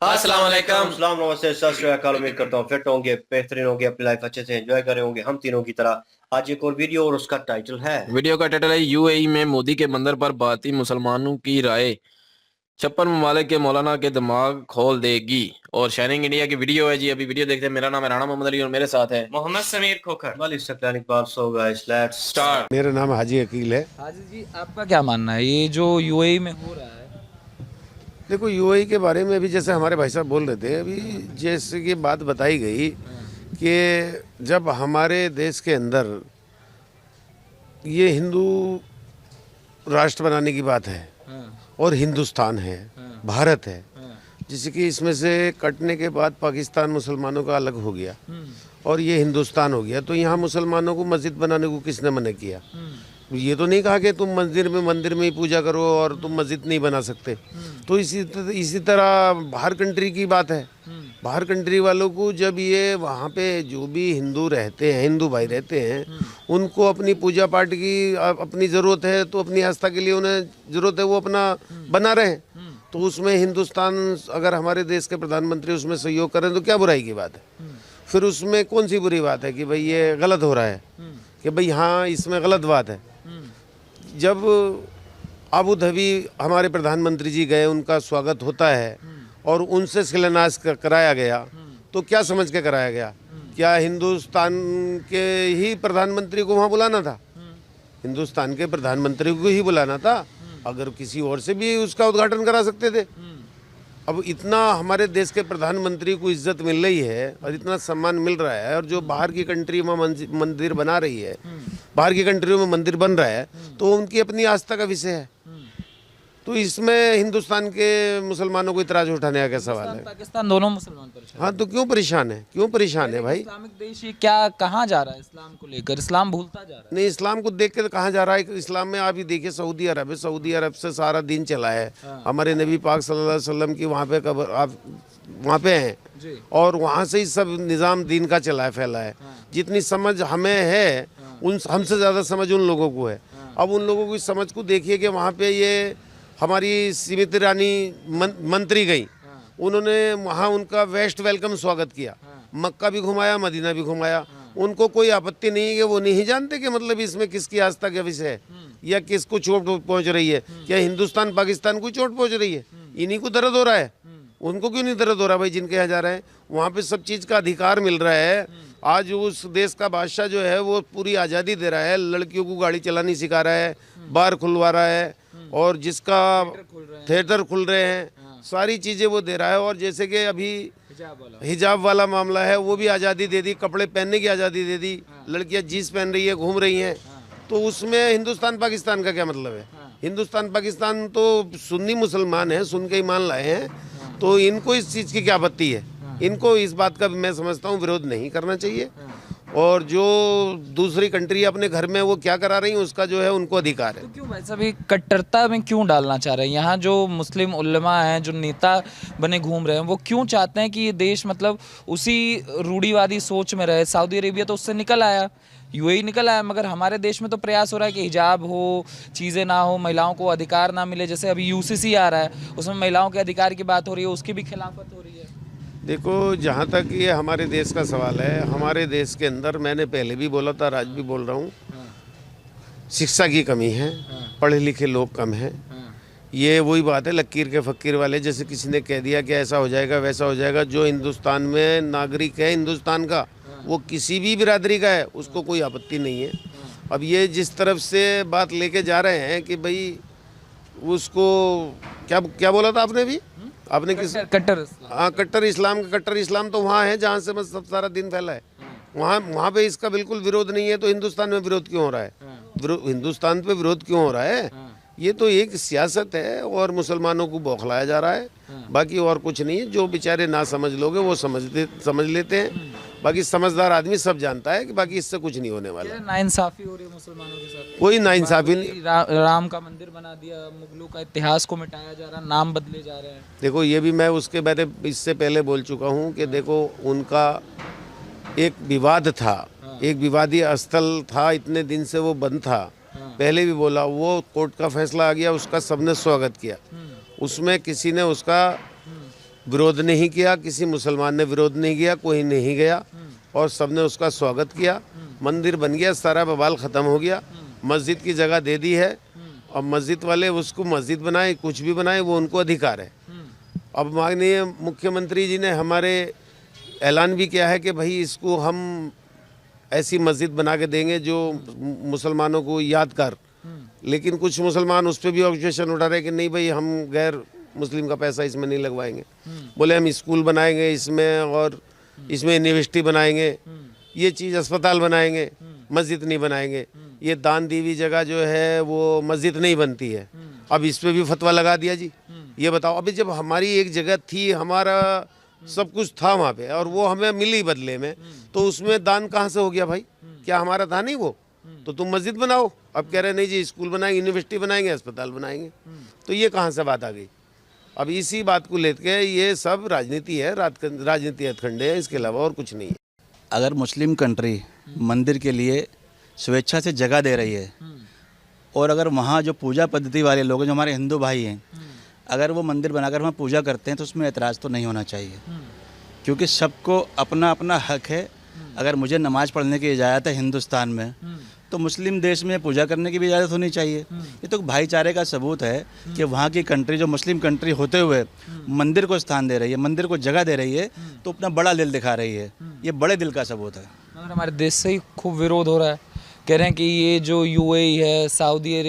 अस्सलाम वालेकुम। अस्सलाम नमस्ते सत श्री अकाल। उम्मीद करता हूँ फिट होंगे, बेहतरीन होंगे, अपनी लाइफ अच्छे से एंजॉय कर रहे होंगे हम तीनों की तरह। आज एक और वीडियो और उसका टाइटल है। वीडियो का टाइटल है यूएई में मोदी के मंदिर पर भारतीय मुसलमानों की राय 56 ममालिक के मौलाना के दिमाग खोल देगी। और शाइनिंग इंडिया की वीडियो है जी। अभी वीडियो देखते हैं। मेरा नाम है राणा मोहम्मद अली और मेरे साथ है मोहम्मद समीर खोखर। वाली सकलानी पाल सो गाइस लेट्स स्टार्ट। मेरा नाम हाजी अकील है। हाजी जी, आपका क्या मानना है ये जो यूएई में हो रहा है? देखो यूएई के बारे में अभी जैसे हमारे भाई साहब बोल रहे थे, अभी जैसे कि बात बताई गई कि जब हमारे देश के अंदर ये हिंदू राष्ट्र बनाने की बात है और हिंदुस्तान है, भारत है, जैसे कि इसमें से कटने के बाद पाकिस्तान मुसलमानों का अलग हो गया और ये हिंदुस्तान हो गया, तो यहाँ मुसलमानों को मस्जिद बनाने को किसने मना किया? ये तो नहीं कहा कि तुम मंदिर में ही पूजा करो और तुम मस्जिद नहीं बना सकते। तो इसी तरह बाहर कंट्री की बात है। बाहर कंट्री वालों को जब ये वहाँ पे जो भी हिंदू रहते हैं, हिंदू भाई रहते हैं, उनको अपनी पूजा पाठ की अपनी ज़रूरत है, तो अपनी आस्था के लिए उन्हें ज़रूरत है, वो अपना बना रहे। तो उसमें हिंदुस्तान अगर हमारे देश के प्रधानमंत्री उसमें सहयोग करें तो क्या बुराई की बात है? फिर उसमें कौन सी बुरी बात है कि भाई ये गलत हो रहा है, कि भाई हाँ इसमें गलत बात है। जब अबू धाबी हमारे प्रधानमंत्री जी गए, उनका स्वागत होता है और उनसे शिलान्यास कराया गया, तो क्या समझ के कराया गया? क्या हिंदुस्तान के ही प्रधानमंत्री को वहाँ बुलाना था? हिंदुस्तान के प्रधानमंत्री को ही बुलाना था। अगर किसी और से भी उसका उद्घाटन करा सकते थे। अब इतना हमारे देश के प्रधानमंत्री को इज्जत मिल रही है और इतना सम्मान मिल रहा है, और जो बाहर की कंट्री में मंदिर बना रही है, बाहर की कंट्रियों में मंदिर बन रहा है, तो उनकी अपनी आस्था का विषय है। तो इसमें हिंदुस्तान के मुसलमानों को इतराज उठाने का क्या सवाल है? पाकिस्तान दोनों मुसलमान परेशान। हाँ, तो क्यों परेशान है? क्यों परेशान है भाई? इस्लामिक देश ये क्या कहाँ जा रहा है? इस्लाम को लेकर इस्लाम भूलता जा रहा है। नहीं, इस्लाम को देख के कहाँ जा रहा है? इस्लाम में आप ही देखिए, सऊदी अरब है, सऊदी अरब से सारा दिन चला है। हमारे नबी पाक सल्लल्लाहु अलैहि वसल्लम की वहाँ पे कब्र, आप वहाँ पे हैं, और वहाँ से ही सब निज़ाम दीन का चला है, फैला है। जितनी समझ हमें है, उन हमसे ज़्यादा समझ उन लोगों को है। अब उन लोगों की समझ को देखिए कि वहाँ पे ये हमारी स्मृति ईरानी मंत्री गई, उन्होंने वहाँ उनका वेस्ट वेलकम स्वागत किया, मक्का भी घुमाया, मदीना भी घुमाया। उनको कोई आपत्ति नहीं है कि वो नहीं जानते कि मतलब इसमें किसकी आस्था का विषय है या किसको चोट पहुँच रही है। क्या हिंदुस्तान पाकिस्तान को चोट पहुँच रही है? इन्हीं को दर्द हो रहा है। उनको क्यों नहीं दर्द हो रहा भाई? जिनके यहाँ जा रहे हैं वहाँ पे सब चीज़ का अधिकार मिल रहा है। आज उस देश का बादशाह जो है वो पूरी आज़ादी दे रहा है, लड़कियों को गाड़ी चलानी सिखा रहा है, बार खुलवा रहा है, और जिसका थिएटर खुल रहे हैं, सारी चीज़ें वो दे रहा है। और जैसे कि अभी हिजाब वाला मामला है, वो भी आज़ादी दे दी, कपड़े पहनने की आज़ादी दे दी, लड़कियां जीन्स पहन रही है, घूम रही हैं। तो उसमें हिंदुस्तान पाकिस्तान का क्या मतलब है? हिंदुस्तान पाकिस्तान तो सुन्नी मुसलमान है, सुन के ही मान लाए हैं, तो इनको इस चीज़ की क्या आपत्ति है? इनको इस बात का मैं समझता हूँ विरोध नहीं करना चाहिए। और जो दूसरी कंट्री अपने घर में वो क्या करा रही है, उसका जो है उनको अधिकार है। तो क्यों भाई साहब ये कट्टरता में क्यों डालना चाह रहे हैं? यहाँ जो मुस्लिम उल्लमा हैं, जो नेता बने घूम रहे हैं, वो क्यों चाहते हैं कि ये देश मतलब उसी रूढ़िवादी सोच में रहे? सऊदी अरेबिया तो उससे निकल आया, यूएई निकल आया, मगर हमारे देश में तो प्रयास हो रहा है कि हिजाब हो, चीज़ें ना हो, महिलाओं को अधिकार ना मिले। जैसे अभी यूसीसी आ रहा है, उसमें महिलाओं के अधिकार की बात हो रही है, उसकी भी खिलाफत हो रही है। देखो, जहाँ तक ये हमारे देश का सवाल है, हमारे देश के अंदर मैंने पहले भी बोला था, आज भी बोल रहा हूँ, शिक्षा की कमी है, पढ़े लिखे लोग कम हैं। ये वही बात है लकीर के फ़कीर वाले, जैसे किसी ने कह दिया कि ऐसा हो जाएगा वैसा हो जाएगा। जो हिंदुस्तान में नागरिक है हिंदुस्तान का, वो किसी भी बिरादरी का है, उसको कोई आपत्ति नहीं है। अब ये जिस तरफ से बात लेके जा रहे हैं कि भाई उसको क्या क्या बोला था आपने भी? आपने किस कट्टर? हाँ, कट्टर इस्लाम। कट्टर इस्लाम तो वहाँ है जहाँ से बस सब सारा दिन फैला है। वहाँ पे इसका बिल्कुल विरोध नहीं है, तो हिंदुस्तान में विरोध क्यों हो रहा है? हिंदुस्तान पे विरोध क्यों हो रहा है? ये तो एक सियासत है और मुसलमानों को बौखलाया जा रहा है, बाकी और कुछ नहीं है। जो बेचारे ना समझ लोगे वो समझ लेते हैं, बाकी समझदार आदमी सब जानता है कि बाकी इससे कुछ नहीं होने वाला। नाइंसाफी हो रही है मुसलमानों के साथ। कोई नाइंसाफी नहीं। राम का मंदिर बना दिया, मुगलों का इतिहास को मिटाया जा रहा, नाम बदले जा रहे हैं। देखो, ये भी मैं उसके बारे इससे पहले बोल चुका हूँ कि देखो, उनका एक विवाद था, एक विवादी स्थल था, इतने दिन से वो बंद था। पहले भी बोला, वो कोर्ट का फैसला आ गया, उसका सबने स्वागत किया। उसमें किसी ने उसका विरोध नहीं किया, किसी मुसलमान ने विरोध नहीं किया, कोई नहीं गया और सबने उसका स्वागत किया। मंदिर बन गया, सारा बवाल ख़त्म हो गया, मस्जिद की जगह दे दी है और मस्जिद वाले उसको मस्जिद बनाए, कुछ भी बनाए, वो उनको अधिकार है। अब माननीय मुख्यमंत्री जी ने हमारे ऐलान भी किया है कि भाई इसको हम ऐसी मस्जिद बना के देंगे जो मुसलमानों को यादगार। लेकिन कुछ मुसलमान उस पर भी ऑब्जेक्शन उठा रहे कि नहीं भाई हम गैर मुस्लिम का पैसा इसमें नहीं लगवाएंगे। बोले हम स्कूल बनाएंगे इसमें और इसमें यूनिवर्सिटी बनाएंगे, ये चीज़ अस्पताल बनाएंगे, मस्जिद नहीं बनाएंगे। ये दान दी हुई जगह जो है वो मस्जिद नहीं बनती है। अब इस पर भी फतवा लगा दिया जी। ये बताओ, अभी जब हमारी एक जगह थी, हमारा सब कुछ था वहाँ पे और वो हमें मिली बदले में, तो उसमें दान कहाँ से हो गया भाई? क्या हमारा था नहीं वो? तो तुम मस्जिद बनाओ। अब कह रहे नहीं जी स्कूल बनाएंगे, यूनिवर्सिटी बनाएंगे, अस्पताल बनाएंगे। तो ये कहाँ से बात आ गई? अब इसी बात को लेकर ये सब राजनीति है, राजनीति हथकंडे है, इसके अलावा और कुछ नहीं है। अगर मुस्लिम कंट्री मंदिर के लिए स्वेच्छा से जगह दे रही है और अगर वहाँ जो पूजा पद्धति वाले लोग हैं, जो हमारे हिंदू भाई हैं, अगर वो मंदिर बनाकर वहाँ पूजा करते हैं तो उसमें एतराज़ तो नहीं होना चाहिए, क्योंकि सबको अपना अपना हक है। अगर मुझे नमाज़ पढ़ने की इजाज़त है हिंदुस्तान में, तो मुस्लिम देश में पूजा करने की भी इजाज़त होनी चाहिए। ये तो भाईचारे का सबूत है कि वहाँ की कंट्री जो मुस्लिम कंट्री होते हुए मंदिर को स्थान दे रही है, मंदिर को जगह दे रही है, तो अपना बड़ा दिल दिखा रही है। ये बड़े दिल का सबूत है। मगर हमारे देश से ही खूब विरोध हो रहा है। कह रहे हैं कि ये जो यूएई है, सऊदी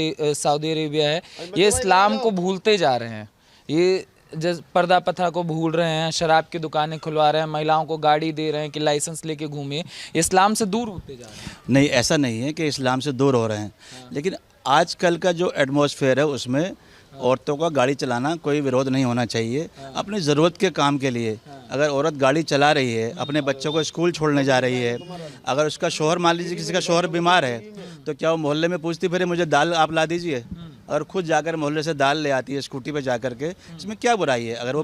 अरेबिया है, ये इस्लाम को भूलते जा रहे हैं। ये जैसे पर्दा प्रथा को भूल रहे हैं, शराब की दुकानें खुलवा रहे हैं, महिलाओं को गाड़ी दे रहे हैं कि लाइसेंस लेके घूमिए। इस्लाम से दूर होते जा रहे हैं। नहीं, ऐसा नहीं है कि इस्लाम से दूर हो रहे हैं, लेकिन आजकल का जो एटमॉस्फेयर है उसमें औरतों का गाड़ी चलाना कोई विरोध नहीं होना चाहिए। अपनी ज़रूरत के काम के लिए अगर औरत गाड़ी चला रही है, अपने बच्चों को स्कूल छोड़ने जा रही है, अगर उसका शौहर, मान लीजिए किसी का शौहर बीमार है, तो क्या वो मोहल्ले में पूछती फिर मुझे दाल आप ला दीजिए? और खुद जाकर मोहल्ले से दाल ले आती है स्कूटी पे जा कर के, इसमें क्या बुराई है? अगर वो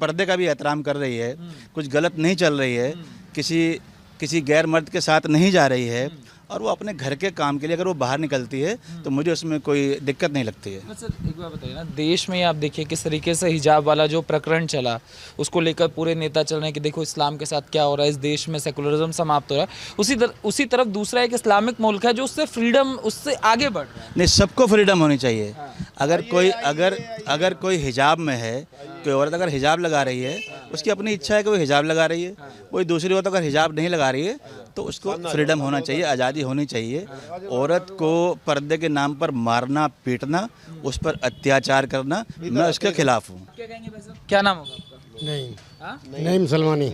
पर्दे का भी एहतराम कर रही है, कुछ गलत नहीं चल रही है, किसी गैर मर्द के साथ नहीं जा रही है और वो अपने घर के काम के लिए अगर वो बाहर निकलती है, तो मुझे उसमें कोई दिक्कत नहीं लगती है। सर एक बार बताइए ना, देश में आप देखिए किस तरीके से हिजाब वाला जो प्रकरण चला, उसको लेकर पूरे नेता चल रहे हैं कि देखो इस्लाम के साथ क्या हो रहा है, इस देश में सेकुलरिज्म समाप्त हो रहा है। उसी तरफ दूसरा एक इस्लामिक मुल्क है जो उससे फ्रीडम, उससे आगे बढ़ रहा है। नहीं, सबको फ्रीडम होनी चाहिए। अगर कोई हिजाब में है, कोई औरत अगर हिजाब लगा रही है, उसकी अपनी इच्छा है कि वो हिजाब लगा रही है। कोई दूसरी औरत अगर हिजाब नहीं लगा रही है तो उसको फ्रीडम होना चाहिए, आज़ादी होनी चाहिए। औरत को पर्दे के नाम पर मारना, पीटना, उस पर अत्याचार करना, मैं उसके खिलाफ हूँ। क्या कहेंगे भाई साहब? क्या नाम होगा आपका? नईम सलमानी।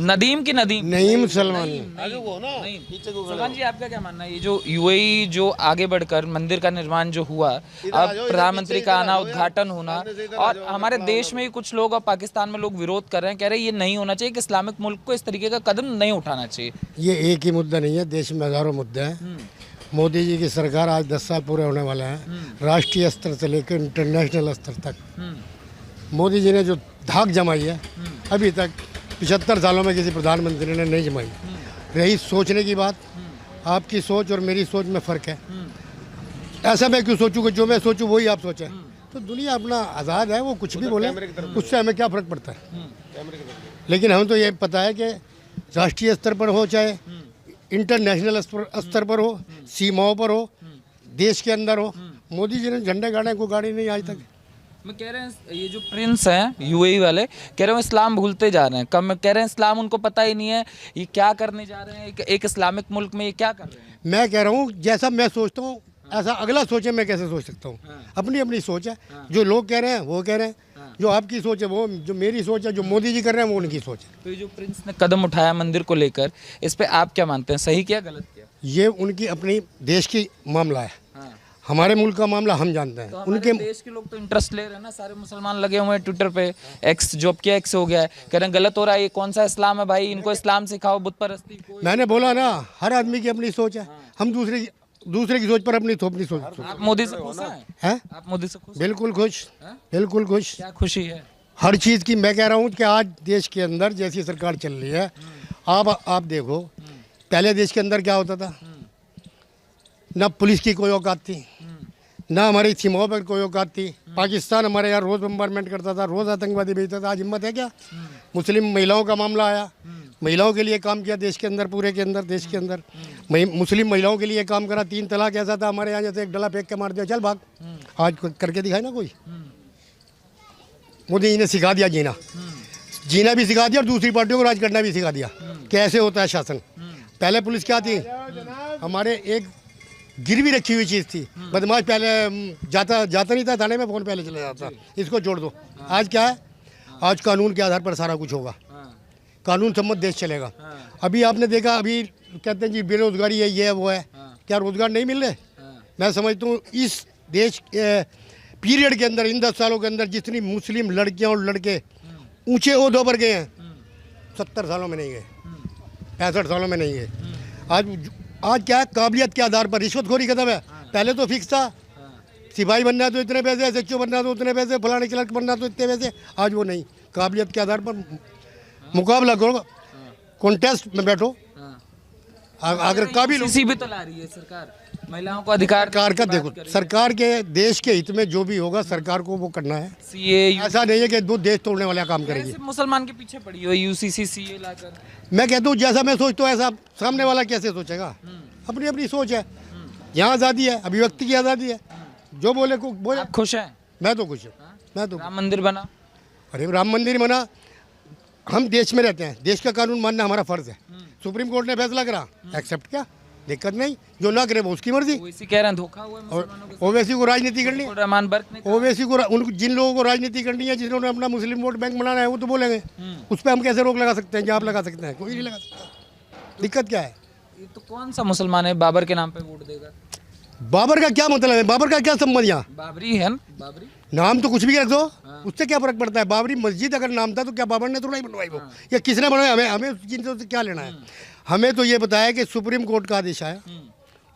नदीम की नदीम? नईम सलमानी। सलमान जी, आपका क्या मानना है? ये जो यूएई जो आगे बढ़कर मंदिर का निर्माण जो हुआ, अब प्रधानमंत्री का आना, उद्घाटन होना, और हमारे देश में ही कुछ लोग और पाकिस्तान में लोग विरोध कर रहे हैं, कह रहे हैं ये नहीं होना चाहिए कि इस्लामिक मुल्क को इस तरीके का कदम नहीं उठाना चाहिए। ये एक ही मुद्दा नहीं है, देश में हजारों मुद्दे हैं। मोदी जी की सरकार आज 10 साल पूरे होने वाले हैं। राष्ट्रीय स्तर से लेकर इंटरनेशनल स्तर तक मोदी जी ने जो धाक जमाई है, अभी तक 75 सालों में किसी प्रधानमंत्री ने नहीं जमाई। रही सोचने की बात, आपकी सोच और मेरी सोच में फ़र्क है। ऐसा मैं क्यों सोचूं कि जो मैं सोचूं वही आप सोचें? तो दुनिया अपना आज़ाद है, वो कुछ भी बोले, उससे हमें क्या फ़र्क पड़ता है? लेकिन हमें तो ये पता है कि राष्ट्रीय स्तर पर हो चाहे इंटरनेशनल स्तर पर हो, सीमाओं पर हो, देश के अंदर हो, मोदी जी ने झंडे गाड़े को गाड़ी नहीं आज तक। मैं कह रहे हैं ये जो प्रिंस हैं यूएई वाले, कह रहे हैं इस्लाम भूलते जा रहे हैं, कम कह रहे हैं इस्लाम उनको पता ही नहीं है, ये क्या करने जा रहे हैं एक इस्लामिक मुल्क में, ये क्या कर रहे हैं? मैं कह रहा हूँ जैसा मैं सोचता हूँ ऐसा अगला सोचे, मैं कैसे सोच सकता हूँ? अपनी अपनी सोच है। जो लोग कह रहे हैं वो कह रहे हैं, जो आपकी सोच है वो, जो मेरी सोच है, जो मोदी जी कर रहे हैं वो उनकी सोच है। तो ये जो प्रिंस ने कदम उठाया मंदिर को लेकर, इस पे आप क्या मानते हैं, सही किया गलत किया? ये उनकी अपनी देश की मामला है। हमारे मुल्क का मामला हम जानते हैं। तो उनके देश के लोग तो इंटरेस्ट ले रहे हैं ना, सारे मुसलमान लगे हुए हैं ट्विटर पे, एक्स जो अब क्या एक्स हो गया है, कह रहे हैं गलत हो रहा है, ये कौन सा इस्लाम है भाई, इनको इस्लाम सिखाओ, बुत परस्ती। मैंने बोला ना, हर आदमी की अपनी सोच है। हम दूसरे की सोच पर अपनी सोच। आप मोदी से खुश हैं? आप मोदी से खुश? बिल्कुल खुश, बिल्कुल खुश। क्या खुशी है? हर चीज़ की। मैं कह रहा हूँ कि आज देश के अंदर जैसी सरकार चल रही है, आप देखो, पहले देश के अंदर क्या होता था? ना पुलिस की कोई औकात थी, ना हमारी सीमाओं पर कोई औकात थी। पाकिस्तान हमारे यहाँ रोज़ बम्बारमेंट करता था, रोज़ आतंकवादी भेजता था। आज हिम्मत है क्या? मुस्लिम महिलाओं का मामला आया, महिलाओं के लिए काम किया देश के अंदर, पूरे के अंदर, देश के अंदर मुस्लिम महिलाओं के लिए काम करा। 3 तलाक ऐसा था हमारे यहाँ, जैसे एक डला फेंक के मार दिया, चल भाग। आज करके दिखाए ना कोई। मोदी जी ने सिखा दिया जीना, जीना भी सिखा दिया और दूसरी पार्टियों को राज करना भी सिखा दिया, कैसे होता है शासन। पहले पुलिस क्या थी, हमारे एक गिरवी रखी हुई चीज़ थी। बदमाश पहले जाता नहीं था थाने में, फ़ोन पहले चला जाता, इसको छोड़ दो। आज क्या है, आज कानून के आधार पर सारा कुछ होगा, कानून सम्मत देश चलेगा। अभी आपने देखा, अभी कहते हैं जी बेरोजगारी है, ये है वो है, क्या रोजगार नहीं मिल रहे? मैं समझता हूँ इस देश पीरियड के अंदर, इन 10 सालों के अंदर जितनी मुस्लिम लड़कियां और लड़के ऊंचे ओहदों पर गए हैं, 70 सालों में नहीं गए, 65 सालों में नहीं गए। आज क्या है, काबिलियत के आधार पर रिश्वतखोरी खत्म है। पहले तो फिक्स था, सिपाही बनना है तो इतने पैसे, एसएचओ बनना है तो उतने पैसे, फलाने क्लर्क बनना है तो इतने पैसे। आज वो नहीं, काबिलियत के आधार पर मुकाबला करो, कॉन्टेस्ट में बैठो। अगर काबिल यूसीसी भी तो ला रही है सरकार, महिलाओं को अधिकार सरकार का देखो, सरकार के देश के हित में जो भी होगा सरकार को वो करना है। सीए ऐसा नहीं है कि वो देश तोड़ने वाला काम करेगी। मुसलमान के पीछे पड़ी हो यूसीसी सीए लाकर। मैं कहता हूँ जैसा मैं सोचता हूँ ऐसा सामने वाला कैसे सोचेगा। अपनी अपनी सोच है, यहाँ आज़ादी है, अभिव्यक्ति की आज़ादी है, जो बोले को बोले। आप खुश हैं? मैं तो खुश हूँ, मैं तो। राम मंदिर बना, अरे राम मंदिर बना, हम देश में रहते हैं, देश का कानून मानना हमारा फर्ज है। सुप्रीम कोर्ट ने फैसला करा, एक्सेप्ट किया, दिक्कत नहीं, जो ना करे वो उसकी मर्जी। ओवैसी कह रहे हैं धोखा हुआ है मुसलमानों के साथ। ओवैसी को राजनीति करनी है, रहमान बर्क ने कहा। ओवैसी को जिन लोगों को राजनीति करनी है, जिन्होंने अपना मुस्लिम वोट बैंक बनाना है, वो तो बोलेंगे। उस पर हम कैसे रोक लगा सकते हैं? जहाँ आप लगा सकते हैं, कोई नहीं लगा सकता। दिक्कत क्या है? ये तो कौन सा मुसलमान है बाबर के नाम पे वोट देगा? बाबर का क्या मतलब है? बाबर का क्या संबंध यहाँ? बाबरी है ना, बाबरी नाम तो कुछ भी रख दो, उससे क्या फर्क पड़ता है? बाबरी मस्जिद अगर नाम था तो क्या बाबर ने थोड़ा ही बनवाई वो, या किसने बनवाई? हमें उस चीज़ों से क्या लेना है? हमें तो ये बताया कि सुप्रीम कोर्ट का आदेश आया,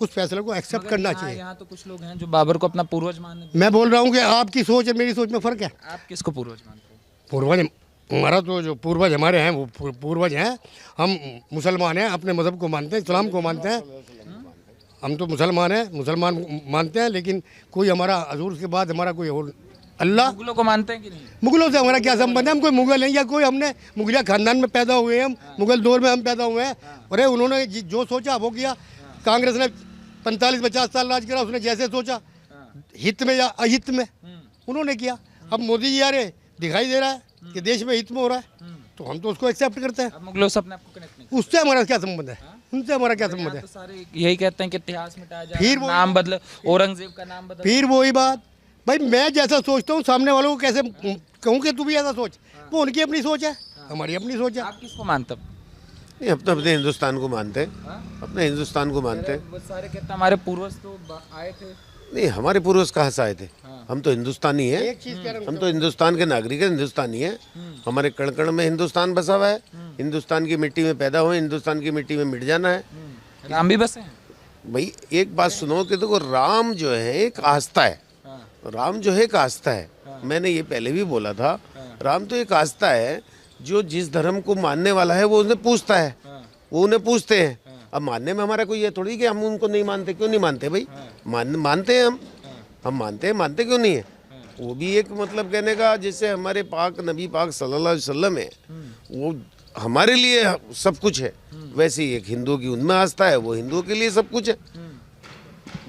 उस फैसले को एक्सेप्ट करना चाहिए। यहाँ तो कुछ लोग हैं जो बाबर को अपना पूर्वज मानते मैं बोल रहा हूँ कि आपकी सोच और मेरी सोच में फ़र्क है। हैं। आप किसको पूर्वज मानते हैं? पूर्वज हमारा तो जो पूर्वज हमारे हैं वो पूर्वज हैं। हम मुसलमान हैं, अपने मज़हब को मानते हैं, इस्लाम को मानते हैं। हम तो मुसलमान हैं, मुसलमान मानते हैं, लेकिन कोई हमारा हजूर के बाद हमारा कोई और अल्लाह। मुगलों को मानते हैं कि नहीं? मुगलों से हमारा क्या संबंध है? हम कोई मुगल हैं या कोई, हमने मुगलिया खानदान में पैदा हुए हैं, हम मुगल दौर में हम पैदा हुए हैं। अरे उन्होंने जो सोचा वो किया। कांग्रेस ने 45-50 साल राज करा, उसने जैसे सोचा, हित में या अहित में, उन्होंने किया। अब मोदी जी आ रहे, दिखाई दे रहा है कि देश में हित में हो रहा है, तो हम तो उसको एक्सेप्ट करते हैं। अब मुगलों से अपने आप को कनेक्ट नहीं। उससे हमारा क्या संबंध है? उनसे हमारा क्या संबंध है? तो सारे यही कहते हैं कि इतिहास मिटाया जाए, फिर वो- नाम बदले, औरंगजेब का नाम बदल। फिर वही बात, भाई मैं जैसा सोचता हूँ सामने वालों को कैसे कहूँ कि तू भी ऐसा सोच? वो उनकी अपनी सोच है, हमारी अपनी सोच है। आप किसको मानते हैं? नहीं, अपने हिंदुस्तान को मानते हैं, अपने हिंदुस्तान को मानते हैं। वो सारे कहते हैं हमारे पूर्वज तो आए थे। नहीं, हमारे पूर्वज कहाँ से आए थे? हम तो हिंदुस्तानी हैं, हम तो हिंदुस्तान के नागरिक हैं, हिंदुस्तानी हैं। हमारे कण कण में हिंदुस्तान बसा हुआ है, हिंदुस्तान की मिट्टी में पैदा हुए, हिंदुस्तान की मिट्टी में मिट जाना है। राम भी बसे हैं। भाई एक बात सुनो कि देखो, राम जो है एक आस्था है, राम जो है एक आस्था है। मैंने ये पहले भी बोला था, राम तो एक आस्था है। जो जिस धर्म को मानने वाला है वो उन्हें पूछता है, वो उन्हें पूछते हैं। अब मानने में हमारा कोई ये थोड़ी कि हम उनको नहीं मानते। क्यों नहीं मानते भाई? मानते हैं हम मानते हैं, मानते क्यों नहीं है? वो भी एक मतलब कहने का, जैसे हमारे पाक नबी पाक सल्लल्लाहु अलैहि वसल्लम है, वो हमारे लिए सब कुछ है, वैसे ही एक हिंदू की उनमें आस्था है, वो हिंदुओं के लिए सब कुछ है,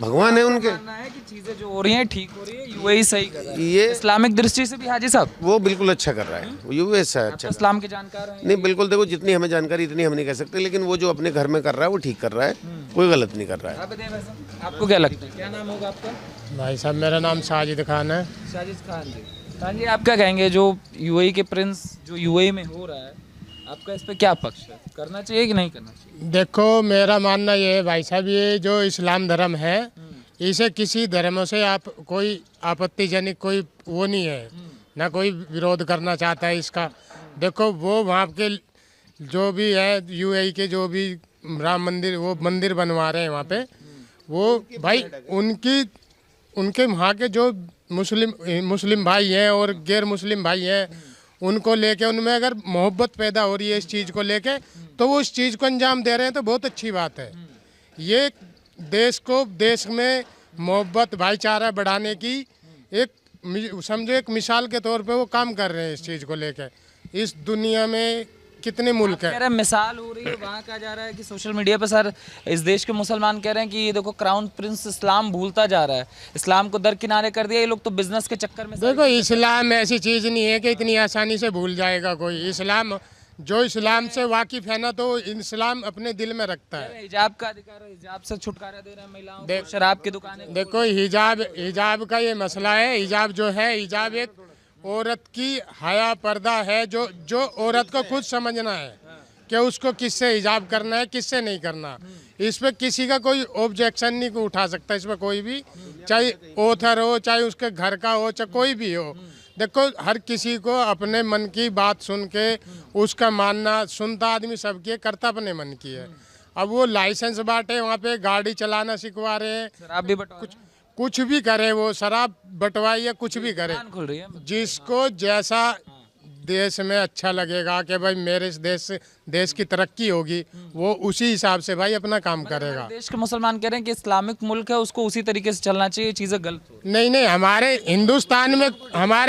भगवान है उनके। मानना है कि चीजें जो हो रही हैं ठीक हो रही है, यूएई सही कर रहा है। ये इस्लामिक दृष्टि से भी हाजी साहब वो बिल्कुल अच्छा कर रहा है, वो यूएस है अच्छा। इस्लाम के जानकार हैं। नहीं बिल्कुल, देखो जितनी हमें जानकारी इतनी हम नहीं कह सकते, लेकिन वो जो अपने घर में कर रहा है वो ठीक कर रहा है, कोई गलत नहीं कर रहा है। आप बताइए भाई साहब, आपको क्या लगता है, क्या नाम होगा आपका? भाई साहब मेरा नाम साजिद खान है। साजिद खान जी। खान जी, आप क्या कहेंगे जो यूएई के प्रिंस जो यूएई में हो रहा है, आपका इस पे क्या पक्ष है? करना चाहिए कि नहीं करना चाहिए? देखो मेरा मानना ये है भाई साहब, ये जो इस्लाम धर्म है, इसे किसी धर्मों से आप कोई आपत्तिजनक कोई वो नहीं है, ना कोई विरोध करना चाहता है इसका। देखो वो वहाँ के जो भी है यूएई के जो भी राम मंदिर वो मंदिर बनवा रहे हैं वहाँ पे, वो भाई उनके वहाँ के जो मुस्लिम भाई हैं और गैर मुस्लिम भाई हैं, उनको लेके उनमें अगर मोहब्बत पैदा हो रही है इस चीज़ को लेके, तो वो उस चीज़ को अंजाम दे रहे हैं, तो बहुत अच्छी बात है। ये देश में मोहब्बत भाईचारा बढ़ाने की समझो एक मिसाल के तौर पे वो काम कर रहे हैं इस चीज़ को लेकर। इस दुनिया में कितने मुल्क कह हैं। रहे हैं मिसाल हो रही है, वहाँ कहा जा रहा है कि सोशल मीडिया पे सर इस देश के मुसलमान कह रहे हैं कि ये देखो क्राउन प्रिंस इस्लाम भूलता जा रहा है, इस्लाम को दरकिनारे कर दिया, ये लोग तो बिजनेस के चक्कर में देखो इस्लाम ऐसी चीज़ नहीं है कि इतनी आसानी से भूल जाएगा कोई। इस्लाम जो इस्लाम से वाकिफ़ है ना, तो इस्लाम अपने दिल में रखता है। हिजाब का अधिकार है, हिजाब से छुटकारा दे रहे हैं महिलाओं को, शराब की दुकानें। देखो हिजाब का ये मसला है। हिजाब जो है, हिजाब एक औरत की हया पर्दा है जो औरत को खुद समझना है कि उसको किससे हिजाब करना है, किससे नहीं करना। इस पे किसी का कोई ऑब्जेक्शन नहीं उठा सकता। इसमें कोई भी, चाहे ऑथर हो, चाहे उसके घर का हो, चाहे कोई भी हो। देखो हर किसी को अपने मन की बात सुन के उसका मानना, सुनता आदमी सबकी है, करता अपने मन की है। अब वो लाइसेंस बांटे, वहाँ पे गाड़ी चलाना सिखवा रहे हैं, शराब भी बटवा कुछ भी करे, वो शराब बंटवाई या कुछ भी करे, दुकान खुल रही है। जिसको जैसा देश में अच्छा लगेगा कि भाई मेरे देश की तरक्की होगी, वो उसी हिसाब से भाई अपना काम करेगा। देश के मुसलमान कह रहे हैं कि इस्लामिक मुल्क है, उसको उसी तरीके से चलना चाहिए, चीज़ें गलत हो। नहीं, हमारे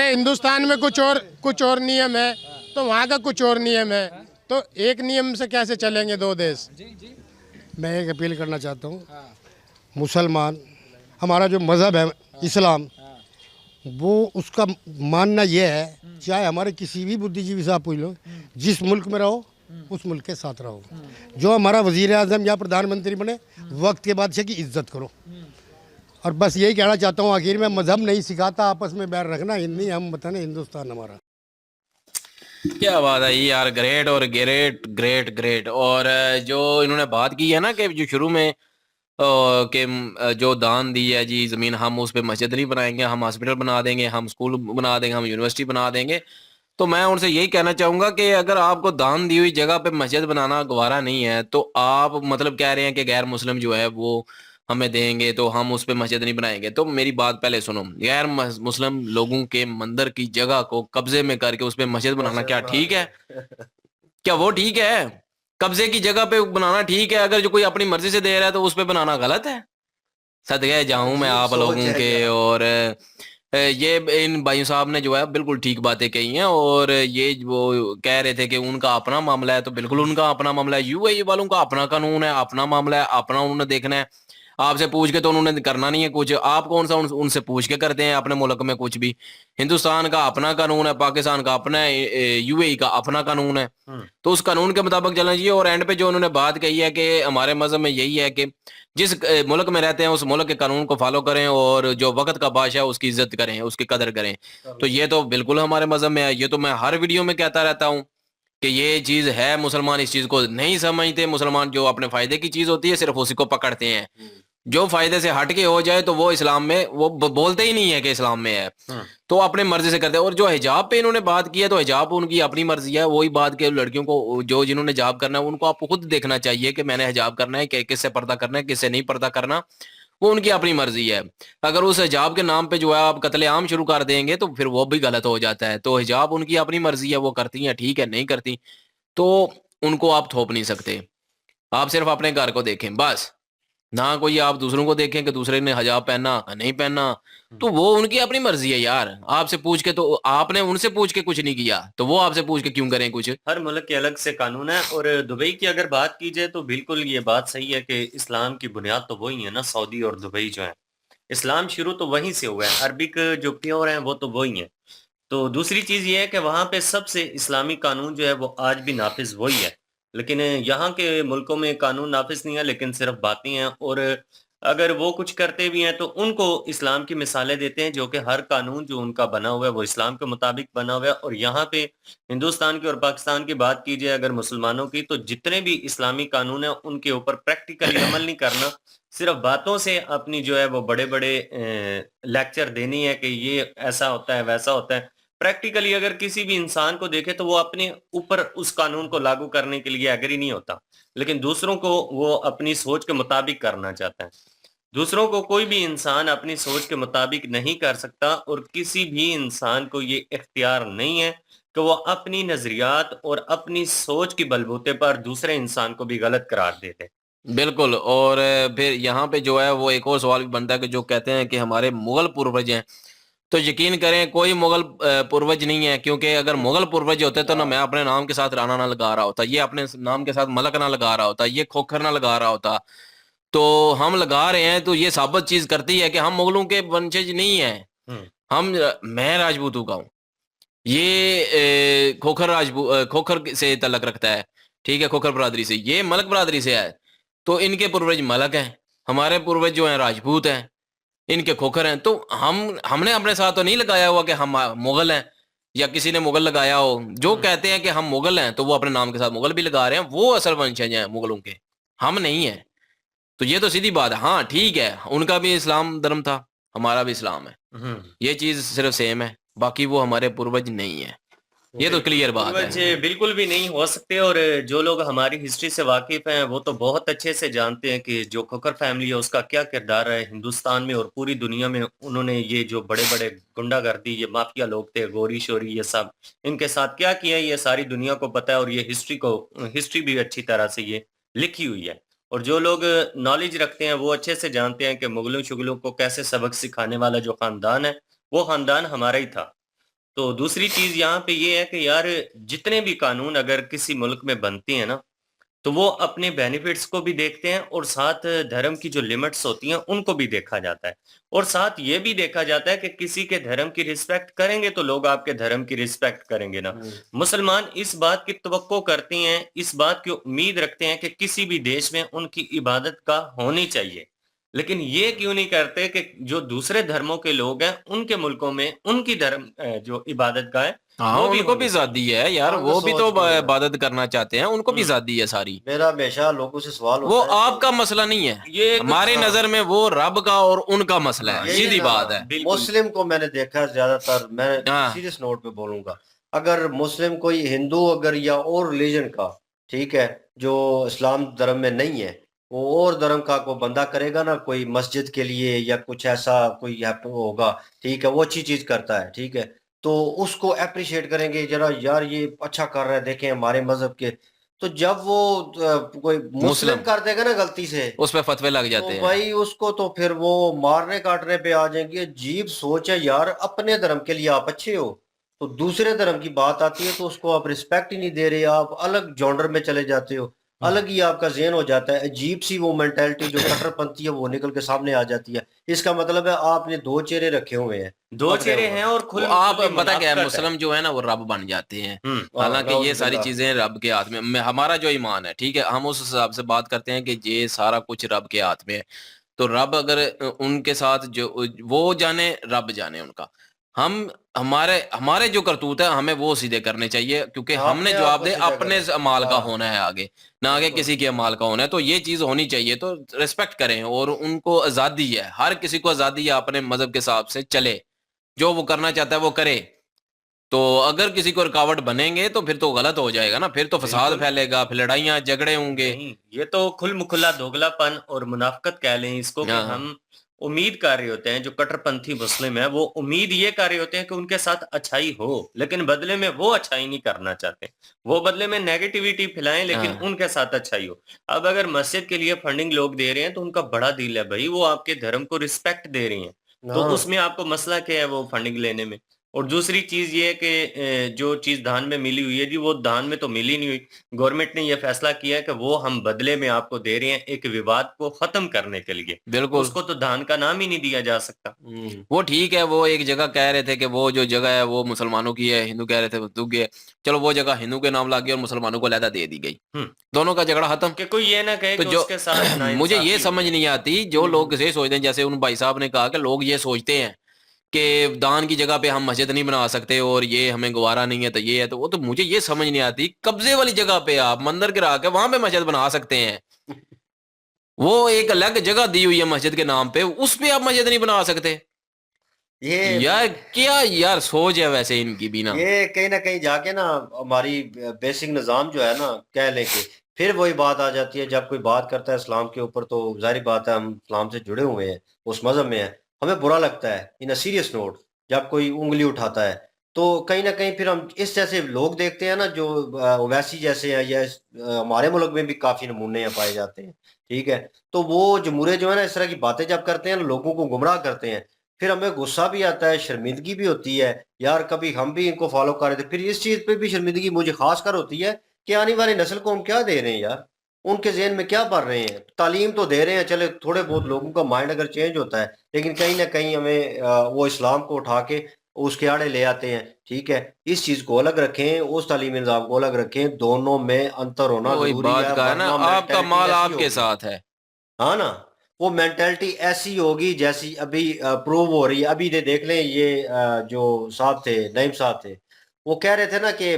हिंदुस्तान में कुछ और नियम है, तो वहाँ का कुछ और नियम है। तो एक नियम से कैसे चलेंगे दो देश। मैं एक अपील करना चाहता हूँ, मुसलमान, हमारा जो मज़हब है इस्लाम, वो उसका मानना ये है, चाहे हमारे किसी भी बुद्धिजीवी साहब पूछ लो, जिस मुल्क में रहो उस मुल्क के साथ रहो। जो हमारा वज़ीर आज़म या प्रधानमंत्री बने, वक्त के बादशाह की इज्जत करो। और बस यही कहना चाहता हूँ आखिर में, मज़हब नहीं सिखाता आपस में बैर रखना, हिंदी हम बताने हिंदुस्तान हमारा। क्या बात है यार, ग्रेट और ग्रेट ग्रेट ग्रेट। और जो इन्होंने बात की है ना कि जो शुरू में कि जो दान दी है जी ज़मीन, हम उस पे मस्जिद नहीं बनाएंगे, हम हॉस्पिटल बना देंगे, हम स्कूल बना देंगे, हम यूनिवर्सिटी बना देंगे। तो मैं उनसे यही कहना चाहूँगा कि अगर आपको दान दी हुई जगह पे मस्जिद बनाना गवारा नहीं है, तो आप मतलब कह रहे हैं कि गैर मुस्लिम जो है वो हमें देंगे तो हम उस पे मस्जिद नहीं बनाएंगे। तो मेरी बात पहले सुनो, गैर मुस्लिम लोगों के मंदिर की जगह को कब्जे में करके उस पे मस्जिद बनाना क्या ठीक है? क्या वो ठीक है? कब्जे की जगह पे बनाना ठीक है? अगर जो कोई अपनी मर्जी से दे रहा है तो उस पे बनाना गलत है? सदके जाऊं मैं आप लोगों के। और ये इन भाई साहब ने जो है बिल्कुल ठीक बातें कही हैं। और ये वो कह रहे थे कि उनका अपना मामला है, तो बिल्कुल उनका अपना मामला है। यूएई वालों का अपना कानून है, अपना मामला है, अपना उन्होंने देखना है। आपसे पूछ के तो उन्होंने करना नहीं है कुछ। आप कौन सा उनसे पूछ के करते हैं अपने मुल्क में कुछ भी? हिंदुस्तान का अपना कानून है, पाकिस्तान का अपना है, यूएई का अपना कानून है, तो उस कानून के मुताबिक चलना चाहिए। और एंड पे जो उन्होंने बात कही है कि हमारे मजहब में यही है कि जिस मुल्क में रहते हैं उस मुल्क के कानून को फॉलो करें, और जो वक्त का बादशाह है उसकी इज्जत करें, उसकी कदर करें। तो ये तो बिल्कुल हमारे मजहब में है। ये तो मैं हर वीडियो में कहता रहता हूँ कि ये चीज है। मुसलमान इस चीज को नहीं समझते। मुसलमान जो अपने फायदे की चीज होती है सिर्फ उसी को पकड़ते हैं। जो फायदे से हटके हो जाए तो वो इस्लाम में वो बोलते ही नहीं है कि इस्लाम में है, तो अपने मर्जी से करते हैं। और जो हिजाब पे इन्होंने बात की है, तो हिजाब उनकी अपनी मर्जी है। वही बात के लड़कियों को जो जिन्होंने हिजाब करना है उनको आपको खुद देखना चाहिए कि मैंने हिजाब करना है, कि किससे पर्दा करना है, किससे नहीं पर्दा करना, वो उनकी अपनी मर्जी है। अगर उस हिजाब के नाम पे जो है आप कत्लेआम शुरू कर देंगे तो फिर वो भी गलत हो जाता है। तो हिजाब उनकी अपनी मर्जी है, वो करती हैं ठीक है, नहीं करती तो उनको आप थोप नहीं सकते। आप सिर्फ अपने घर को देखें बस, ना कोई आप दूसरों को देखें कि दूसरे ने हिजाब पहना नहीं पहना। तो वो उनकी अपनी मर्जी है यार। आपसे पूछ के, तो आपने उनसे पूछ के कुछ नहीं किया, तो वो आपसे पूछ के क्यों करें कुछ? हर मुल्क के अलग से कानून है। और दुबई की अगर बात की जाए तो बिल्कुल ये बात सही है कि इस्लाम की बुनियाद तो वही है ना, सऊदी और दुबई जो है, इस्लाम शुरू तो वहीं से हुआ है। अरबिक जो प्योर है वो तो वही है। तो दूसरी चीज ये है कि वहां पे सबसे इस्लामी कानून जो है वो आज भी नाफिज वही है। लेकिन यहाँ के मुल्कों में कानून नाफिज नहीं है, लेकिन सिर्फ बातें हैं। और अगर वो कुछ करते भी हैं तो उनको इस्लाम की मिसालें देते हैं, जो कि हर कानून जो उनका बना हुआ है वो इस्लाम के मुताबिक बना हुआ है। और यहाँ पे हिंदुस्तान की और पाकिस्तान की बात की जाए अगर मुसलमानों की, तो जितने भी इस्लामी कानून है उनके ऊपर प्रैक्टिकली अमल नहीं करना, सिर्फ बातों से अपनी जो है वो बड़े बड़े लेक्चर देनी है कि ये ऐसा होता है वैसा होता है। प्रैक्टिकली अगर किसी भी इंसान को देखे तो वो अपने ऊपर उस कानून को लागू करने के लिए एग्री नहीं होता, लेकिन दूसरों को वो अपनी सोच के मुताबिक करना चाहता है। दूसरों को कोई भी इंसान अपनी सोच के मुताबिक नहीं कर सकता, और किसी भी इंसान को ये इख्तियार नहीं है कि वो अपनी नजरियात और अपनी सोच के बलबूते पर दूसरे इंसान को भी गलत करार दे दे। बिल्कुल। और फिर यहाँ पे जो है वो एक और सवाल भी बनता है कि जो कहते हैं कि हमारे मुगल पूर्वज हैं, तो यकीन करें कोई मुगल पूर्वज नहीं है, क्योंकि अगर मुगल पूर्वज होते तो ना मैं अपने नाम के साथ राणा ना लगा रहा होता, ये अपने नाम के साथ मलक ना लगा रहा होता, ये खोखर ना लगा रहा होता। तो हम लगा रहे हैं, तो ये साबित चीज करती है कि हम मुगलों के वंशज नहीं है। मैं राजपूतों का हूँ, ये खोखर खोखर से तल्लक रखता है, ठीक है, खोखर बरादरी से, ये मलक बरादरी से है। तो इनके पूर्वज मलक हैं, हमारे पूर्वज जो हैं राजपूत हैं, इनके खोखर हैं। तो हमने अपने साथ तो नहीं लगाया हुआ कि हम मुगल हैं, या किसी ने मुगल लगाया हो। जो कहते हैं कि हम मुगल हैं, तो वो अपने नाम के साथ मुगल भी लगा रहे हैं, वो असल वंशज हैं मुगलों के, हम नहीं है। तो ये तो सीधी बात है। हाँ ठीक है, उनका भी इस्लाम धर्म था, हमारा भी इस्लाम है, ये चीज सिर्फ सेम है, बाकी वो हमारे पूर्वज नहीं है, ये तो क्लियर बात पूर्वज है। बिल्कुल भी नहीं हो सकते। और जो लोग हमारी हिस्ट्री से वाकिफ हैं वो तो बहुत अच्छे से जानते हैं कि जो खोखर फैमिली है उसका क्या किरदार है हिंदुस्तान में और पूरी दुनिया में। उन्होंने ये जो बड़े बड़े गुंडागर्दी, ये माफिया लोग थे, गोरी शोरी, ये सब इनके साथ क्या किया, ये सारी दुनिया को पता है। और ये हिस्ट्री भी अच्छी तरह से ये लिखी हुई है। और जो लोग नॉलेज रखते हैं वो अच्छे से जानते हैं कि मुगलों शुगलों को कैसे सबक सिखाने वाला जो खानदान है वो खानदान हमारा ही था। तो दूसरी चीज यहाँ पे ये है कि यार जितने भी कानून अगर किसी मुल्क में बनते हैं ना, तो वो अपने बेनिफिट्स को भी देखते हैं और साथ धर्म की जो लिमिट्स होती हैं उनको भी देखा जाता है। और साथ ये भी देखा जाता है कि किसी के धर्म की रिस्पेक्ट करेंगे तो लोग आपके धर्म की रिस्पेक्ट करेंगे ना। मुसलमान इस बात की तवक्को करते हैं, इस बात की उम्मीद रखते हैं कि किसी भी देश में उनकी इबादत गाह होनी चाहिए। लेकिन ये क्यों नहीं करते कि जो दूसरे धर्मों के लोग हैं उनके मुल्कों में उनकी जो इबादत गाह है हाँ वो भी उनको होनी भी चाहिए। आजादी है यार, तंग वो भी तो सोच के हैं। इबादत करना चाहते हैं, उनको भी आजादी है सारी। मेरा हमेशा लोगों से सवाल वो होता है कि आपका मसला नहीं है, ये एक हमारे हाँ, नजर में वो रब का और उनका मसला है, यही है सीधी ना, बात है। बिल्कुल। मुस्लिम को मैंने देखा है ज्यादातर, मैं हाँ सीरियस नोट पे बोलूंगा, अगर मुस्लिम कोई हिंदू अगर या और रिलीजन का, ठीक है, जो इस्लाम धर्म में नहीं है, वो और धर्म का को बंदा करेगा ना, कोई मस्जिद के लिए या कुछ ऐसा कोई होगा, ठीक है, वो अच्छी चीज करता है, ठीक है, तो उसको अप्रिशिएट करेंगे, जरा यार ये अच्छा कर रहा है, देखें हमारे मजहब के। तो जब वो कोई मुस्लिम मुस्लिम कर देगा ना गलती से, उस पे फतवे लग तो जाते हैं। भाई उसको तो फिर वो मारने काटने पे आ जाएंगे। अजीब सोच है यार, अपने धर्म के लिए आप अच्छे हो, तो दूसरे धर्म की बात आती है तो उसको आप रिस्पेक्ट ही नहीं दे रहे, आप अलग जॉनर में चले जाते हो, अलग ही आपका ज़हन हो जाता है। अजीब सी वो मेंटेलिटी जो कट्टरपंथी है वो निकल के सामने आ जाती है। इसका मतलब है आपने दो चेहरे रखे हुए हैं दो अपने चेहरे ऊपर। हैं और वो आप खुली पता क्या है, मुनाफकत है। मुस्लिम जो है ना वो रब बन जाते हैं। हम्म। हाँ, हालांकि ये सारी नाउजुबिल्लाह। चीजें रब के हाथ में, हमारा जो ईमान है, ठीक है, हम उस हिसाब से बात करते हैं कि ये सारा कुछ रब के हाथ में है। तो रब अगर उनके साथ जो वो जाने, रब जाने उनका। हम हमारे हमारे जो करतूत है हमें वो सीधे करने चाहिए, क्योंकि हमने आपने जवाब आपको दे सीधा अपने करना। अमाल का हाँ, होना है आगे, ना आगे बिल्कुल। किसी के अमाल का होना है। तो ये चीज होनी चाहिए, तो रिस्पेक्ट करें, और उनको आजादी है, हर किसी को आजादी है अपने मजहब के हिसाब से चले, जो वो करना चाहता है वो करे। तो अगर किसी को रुकावट बनेंगे तो फिर तो गलत हो जाएगा ना, फिर तो फसाद बिल्कुल फैलेगा, फिर लड़ाइयाँ झगड़े होंगे। नहीं, ये तो खुला दोगलापन और मुनाफकत कह लें इसको कि हाँ हम उम्मीद कर रहे होते हैं, जो कट्टरपंथी मुस्लिम है वो उम्मीद ये कर रहे होते हैं कि उनके साथ अच्छाई हो, लेकिन बदले में वो अच्छाई नहीं करना चाहते। वो बदले में नेगेटिविटी फैलाएं लेकिन हाँ उनके साथ अच्छाई हो। अब अगर मस्जिद के लिए फंडिंग लोग दे रहे हैं तो उनका बड़ा दिल है भाई, वो आपके धर्म को रिस्पेक्ट दे रही हैं। तो हाँ, उसमें आपको मसला क्या है वो फंडिंग लेने में। और दूसरी चीज ये है कि जो चीज धान में मिली हुई है जी, वो धान में तो मिली नहीं हुई। गवर्नमेंट ने ये फैसला किया है कि वो हम बदले में आपको दे रहे हैं एक विवाद को खत्म करने के लिए। बिल्कुल। उसको तो धान का नाम ही नहीं दिया जा सकता। वो ठीक है, वो एक जगह कह रहे थे कि वो जो जगह है वो मुसलमानों की है, हिंदू कह रहे थे वो हिंदू की है। चलो वो जगह हिंदू के नाम लागी और मुसलमानों को अलहदा दे दी गई, हम्म। दोनों का झगड़ा खत्म। कि कोई ये ना कहे तो कि जो उसके साथ मुझे ये नाइंसाफी समझ हुई है। नहीं आती, जो लोग ये सोचते हैं, जैसे उन भाई साहब ने कहा कि लोग ये सोचते हैं कि दान की जगह पे हम मस्जिद नहीं बना सकते और ये हमें गवारा नहीं है, तो ये है, तो वो तो मुझे ये समझ नहीं आती। कब्जे वाली जगह पे आप मंदिर गिरा के वहां पे मस्जिद बना सकते हैं, वो एक अलग जगह दी हुई है मस्जिद के नाम पे, उस पे आप मस्जिद नहीं बना सकते। ये यार क्या यार सोच है वैसे इनकी भी ना। ये कहीं ना कहीं जाके ना हमारी बेसिक निज़ाम जो है ना, कह लें कि फिर वही बात आ जाती है। जब कोई बात करता है इस्लाम के ऊपर तो जाहिर बात है हम इस्लाम से जुड़े हुए हैं, उस मज़हब में है, हमें बुरा लगता है इन अ सीरियस नोट जब कोई उंगली उठाता है। तो कहीं ना कहीं फिर हम इस जैसे लोग देखते हैं ना जो ओवैसी जैसे हैं या हमारे मुल्क में भी काफी नमूने यहाँ पाए जाते हैं, ठीक है। तो वो जमूरे जो है ना इस तरह की बातें जब करते हैं ना, लोगों को गुमराह करते हैं, फिर हमें गुस्सा भी आता है, शर्मिंदगी भी होती है, यार कभी हम भी इनको फॉलो कर रहे थे। फिर इस चीज पे भी शर्मिंदगी मुझे खास कर होती है कि आने वाली नस्ल को हम क्या दे रहे हैं यार, उनके ज़हन में क्या भर रहे हैं। तालीम तो दे रहे हैं, चले थोड़े बहुत लोगों का माइंड अगर चेंज होता है, लेकिन कहीं ना कहीं हमें वो इस्लाम को उठा के उसके आड़े ले आते हैं, ठीक है। इस चीज को अलग रखें, उस तालीमी निज़ाम को अलग रखें, दोनों में अंतर होना वही जरूरी बात है, का है ना, वरना आपका मेंटेलिटी माल ऐसी आपके होगी। साथ है। हाँ ना, वो मेंटेलिटी ऐसी होगी जैसी अभी प्रूव हो रही है। अभी देख लें ये जो साहब थे, नईम साहब थे, वो कह रहे थे ना कि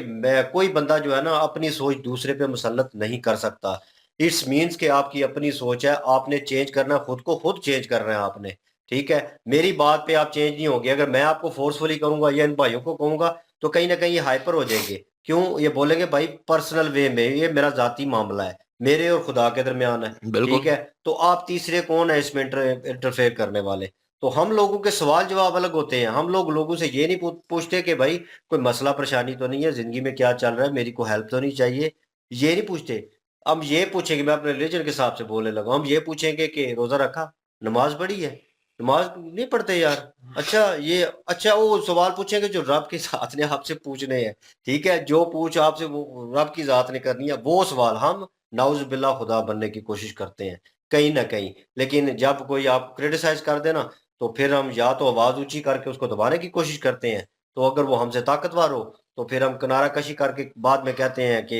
कोई बंदा जो है ना अपनी सोच दूसरे पे मुसल्लत नहीं कर सकता। इट्स मीन्स कि आपकी अपनी सोच है, आपने चेंज करना है, खुद को खुद चेंज करना है आपने, ठीक है। मेरी बात पे आप चेंज नहीं होंगे। अगर मैं आपको फोर्सफुली करूंगा या इन भाइयों को कहूंगा तो कहीं ना कहीं ये हाइपर हो जाएंगे। क्यों? ये बोलेंगे भाई पर्सनल वे में ये मेरा जाती मामला है, मेरे और खुदा के दरमियान है, ठीक बिल्कुल। है। तो आप तीसरे कौन है इसमें इंटरफेयर करने वाले? तो हम लोगों के सवाल जवाब अलग होते हैं। हम लोग लोगों से ये नहीं पूछते कि भाई कोई मसला परेशानी तो नहीं है, जिंदगी में क्या चल रहा है, मेरी को हेल्प तो नहीं चाहिए, ये नहीं पूछते। हम ये पूछेंगे, मैं अपने रिलीजन के हिसाब से बोलने लगा, हम ये पूछेंगे कि रोजा रखा, नमाज पढ़ी है, नमाज नहीं पढ़ते यार। अच्छा ये, अच्छा वो सवाल पूछेंगे जो रब की जात ने आपसे पूछने हैं, ठीक है। जो पूछ आपसे वो रब की जात ने करनी है, वो सवाल हम नाउज़ बिल्ला खुदा बनने की कोशिश करते हैं कहीं ना कहीं। लेकिन जब कोई आप क्रिटिसाइज कर देना, तो फिर हम या तो आवाज ऊंची करके उसको दबाने की कोशिश करते हैं, तो अगर वो हमसे ताकतवर हो तो फिर हम किनारा कशी करके बाद में कहते हैं कि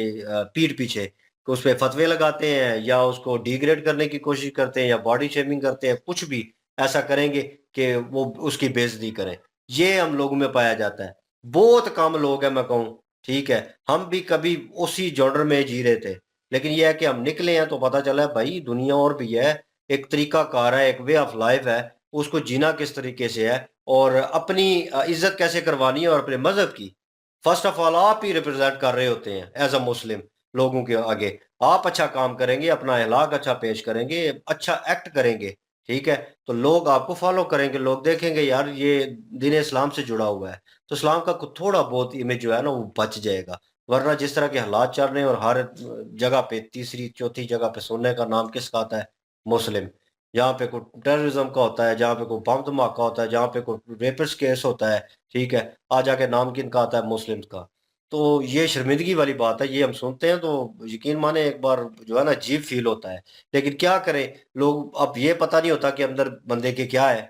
पीठ पीछे कि उस पर फतवे लगाते हैं, या उसको डिग्रेड करने की कोशिश करते हैं, या बॉडी शेमिंग करते हैं, कुछ भी ऐसा करेंगे कि वो उसकी बेइज्जती करें। ये हम लोगों में पाया जाता है। बहुत कम लोग हैं मैं कहूँ, ठीक है। हम भी कभी उसी जॉनर में जी रहे थे, लेकिन ये है कि हम निकले हैं तो पता चला है भाई दुनिया और भी है, एक तरीका कार है, एक वे ऑफ लाइफ है, उसको जीना किस तरीके से है, और अपनी इज्जत कैसे करवानी है, और अपने मजहब की फर्स्ट ऑफ ऑल आप ही रिप्रेजेंट कर रहे होते हैं एज अ मुस्लिम लोगों के आगे। आप अच्छा काम करेंगे, अपना अखलाक अच्छा पेश करेंगे, अच्छा एक्ट करेंगे, ठीक है, तो लोग आपको फॉलो करेंगे, लोग देखेंगे यार ये दीन इस्लाम से जुड़ा हुआ है, तो इस्लाम का थोड़ा बहुत इमेज जो है ना वो बच जाएगा। वरना जिस तरह के हालात चल रहे हैं, और हर जगह पे तीसरी चौथी जगह पे सुनने का नाम किसका आता है? मुस्लिम। जहाँ पे कोई टेररिज्म का होता है, जहाँ पे कोई बम धमाका होता है, जहाँ पे कोई रेपिस्ट केस होता है, ठीक है, आ जाके नाम किनका आता है? मुस्लिम्स का। तो ये शर्मिंदगी वाली बात है, ये हम सुनते हैं तो यकीन माने एक बार जो है ना अजीब फील होता है। लेकिन क्या करें, लोग अब ये पता नहीं होता कि अंदर बंदे के क्या है,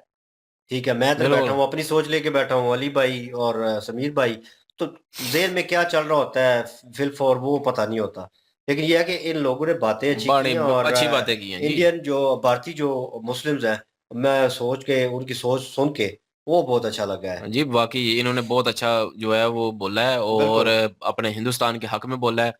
ठीक है। मैं इधर बैठा बिल्कुल। हूँ अपनी सोच लेके बैठा हूँ, अली भाई और समीर भाई, तो ज़हन में क्या चल रहा होता है फिल फॉर वो पता नहीं होता। लेकिन ये है कि इन लोगों ने बातें अच्छी की बड़ी हैं, और अच्छी बातें की हैं जी। इंडियन जो भारतीय जो मुस्लिम्स हैं, मैं सोच के उनकी सोच सुन के वो बहुत अच्छा लगा है। जी, वाक़ई इन्होंने बहुत अच्छा जो है वो बोला है, और बिल्कुल, अपने हिंदुस्तान के हक में बोला है,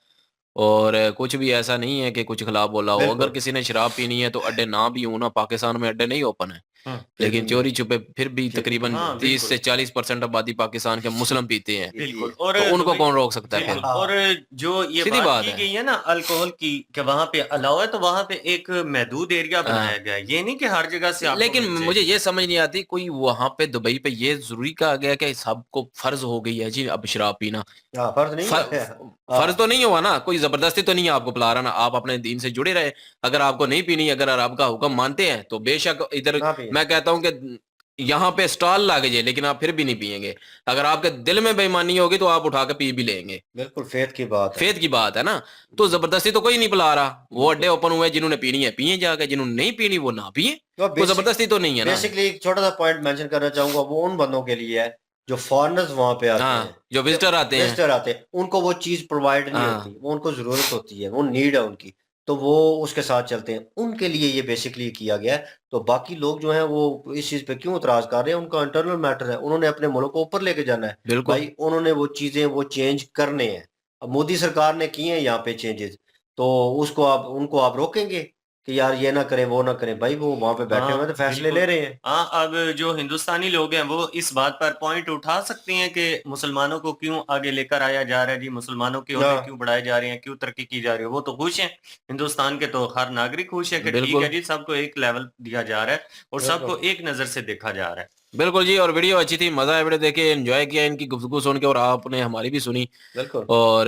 और कुछ भी ऐसा नहीं है कि कुछ खिलाफ बोला हो। अगर बिल्कुल। किसी ने शराब पीनी है तो अड्डे ना भी हों ना, पाकिस्तान में अड्डे नहीं ओपन है। फिर लेकिन भी चोरी-छुपे फिर भी फिर तकरीबन हाँ 30 बिल्कुल। से 40% आबादी पाकिस्तान के मुस्लिम पीते हैं। बिल्कुल। और तो उनको दुबई, कौन रोक सकता है फिर? बिल्कुल। और जो ये सीधी बात बात की है। गई है ना अल्कोहल की कि वहां पे अलाउ है, तो वहां पे एक महदूद एरिया बनाया हाँ। गया है, ये नहीं कि हर जगह से आपको लेकिन मिल मुझे जाएगी। ये समझ नहीं आती, कोई वहाँ पे दुबई पे ये ज़रूरी कहा गया कि सबको फ़र्ज़ हो गई है जी अब शराब पीना। हाँ, फर्ज नहीं फ है। फ़र्ज़ तो हाँ, नहीं हुआ ना, कोई ज़बरदस्ती तो नहीं है आपको पिला रहा ना, आप अपने दीन से जुड़े रहे। अगर आपको नहीं पीनी, अगर रब का हुक्म मानते हैं, तो बेशक इधर ना भी मैं कहता हूँ कि यहाँ पे स्टॉल लग जाए, लेकिन आप फिर भी नहीं पिएँगे। अगर आपके दिल में बेईमानी होगी तो आप उठा के पी भी लेंगे। बिल्कुल फेथ की बात है। फ़ेथ की बात है ना, तो ज़बरदस्ती तो कोई नहीं पिला रहा। वो अड्डे बिल्कुल। ओपन हुए हैं, जिन्होंने पीनी है पिएँ जाके, जिन्होंने नहीं पीनी वो ना पिएँ। तो कोई ज़बरदस्ती तो नहीं है ना। बेसिकली एक छोटा-सा पॉइंट मेंशन करना चाहूँगा, वो उन बंदों के लिए है, जो फॉरेनर्स वहाँ पे आते हैं, हाँ, जो या विज़िटर आते हैं। विज़िटर आते हैं, उनको वो चीज़ प्रोवाइड नहीं हाँ, होती, वो उनको ज़रूरत होती है, वो नीड है उनकी, तो वो उसके साथ चलते हैं। उनके लिए ये बेसिकली किया गया है। तो बाकी लोग जो हैं वो इस चीज़ पे क्यों एतराज़ कर रहे हैं? उनका इंटरनल मैटर है, उन्होंने अपने मुल्क को ऊपर लेके जाना है। बिल्कुल। भाई उन्होंने वो चीज़ें वो चेंज करने हैं। अब मोदी सरकार ने किए हैं यहाँ पे चेंजेज़, तो उसको आप उनको आप रोकेंगे कि यार ये ना करें, वो ना करें? भाई वो वहाँ पे बैठे हुए हैं हाँ, तो फैसले ले बिल्कुल। रहे हैं। हाँ, अब जो हिंदुस्तानी लोग हैं वो इस बात पर पॉइंट उठा सकते हैं कि मुसलमानों को क्यों आगे लेकर आया जा रहा है जी, मुसलमानों के ओहदे हाँ, क्यों बढ़ाए जा रहे हैं, क्यों तरक्की की जा रही है, वो तो खुश हैं। हिंदुस्तान के तो हर नागरिक खुश है कि ठीक है बिल्कुल। जी, सबको एक लेवल दिया जा रहा है और सबको बिल्कुल। एक नज़र से देखा जा रहा है। बिल्कुल जी, और वीडियो अच्छी थी, मजा आया वीडियो देख के, एंजॉय किया इनकी गुफ्तगू सुन के, और आपने हमारी भी सुनी। बिल्कुल और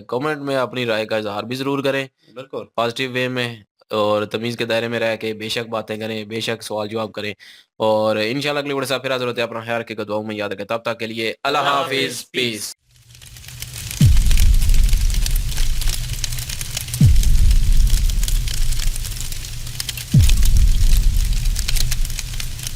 कमेंट में अपनी राय का इजहार भी जरूर करें बिल्कुल। पॉजिटिव वे में, और तमीज़ के दायरे में रह के बेशक बातें करें, बेशक सवाल जवाब करें, और इंशाल्लाह अगली वीडियो से फिर हाजिर होते हैं। अपना ख्याल रखिएगा, दुआओं में याद रखें। तब तक के लिए अल्लाह हाफिज, पीस।